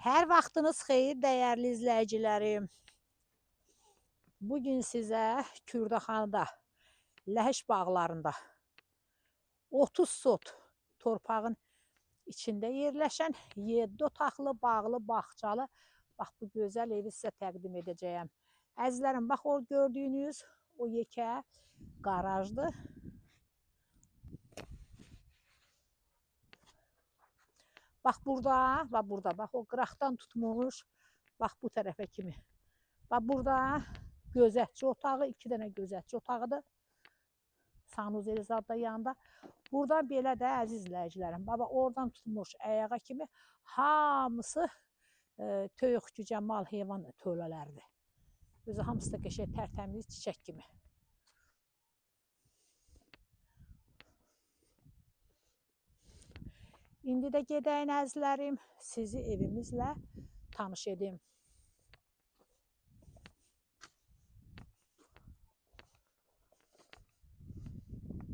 Hər vaxtınız xeyir, dəyərli izləyicilərim. Bugün sizə Kürdəxanada, Ləhəş bağlarında 30 sot torpağın içində yerləşən 7 otaqlı, bağlı, bağçalı, bax bu gözəl evi sizə təqdim edəcəyəm. Əzizlərim, bax o gördüyünüz o yekə qarajdır. Bax burada, bax o qıraqdan tutmuş, bax bu tərəfə kimi. Bax burada gözətçi otağı, 2 dənə gözətçi otağıdır. Sanuzeli zadda yanında. Buradan belə də əziz izləyicilərim, bax oradan tutmuş ayağa kimi hamısı töyük cücə, mal, heyvan tövlələrdir. Özü hamısı da qəşəng tərtəmiz çiçək kimi. İndi də gedəyin əzizlərim, sizi evimizlə tanış edim.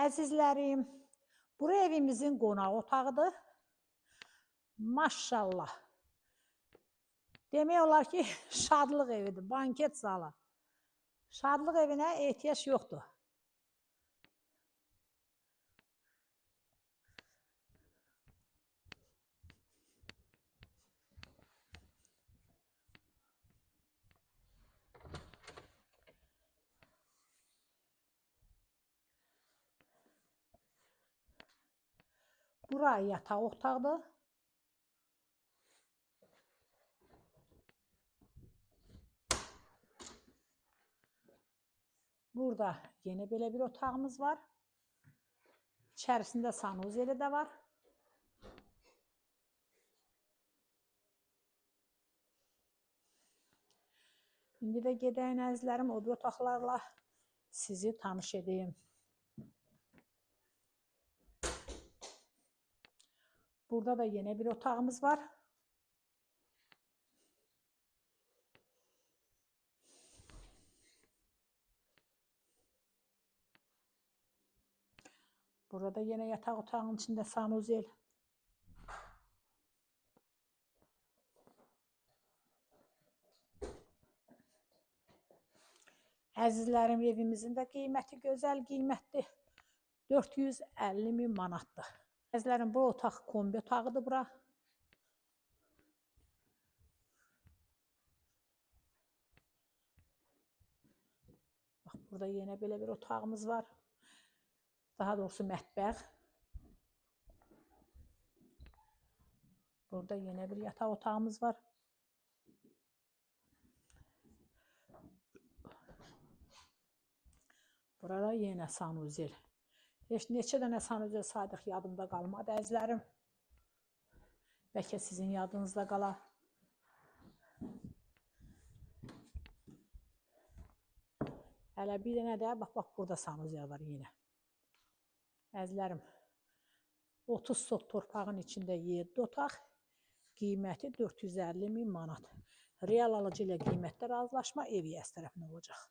Əzizlərim, bura evimizin qonaq otağıdır. Maşallah. Demək olar ki, şadlıq evidir, banket zalı. Şadlıq evinə ehtiyac yoxdur. Bura yataq otaqdır. Burada yeni belə bir otağımız var. İçərisində sanuzeli də var. İndi də gedəyin əzizlərim, o bir otaqlarla sizi tanış edeyim. Burada da yeni bir otağımız var. Burada yine yatak otağının içinde sanuzel. Əzizlərim, evimizin də qiyməti gözəl qiymətli. 450.000 manatdır. Əzizlərim, bu otaq kombi otağıdır bura. Bax, burada yine belə bir otağımız var. Daha doğrusu mətbəx. Burada yine bir yatak otağımız var. Burada yine sanuzel. Heç neçə dənə sanuzel saydıq, yadımda qalmadı əzizlərim. Bəlkə sizin yadınızda qala. Hələ bir dənə də bax burada sanuzel var yine. Əzizlərim, 30 sot torpağın içində 7 otaq, qiyməti 450.000 manat. Real alıcı ilə qiymətdə razılaşma ev yəs tərəfindən olacaq.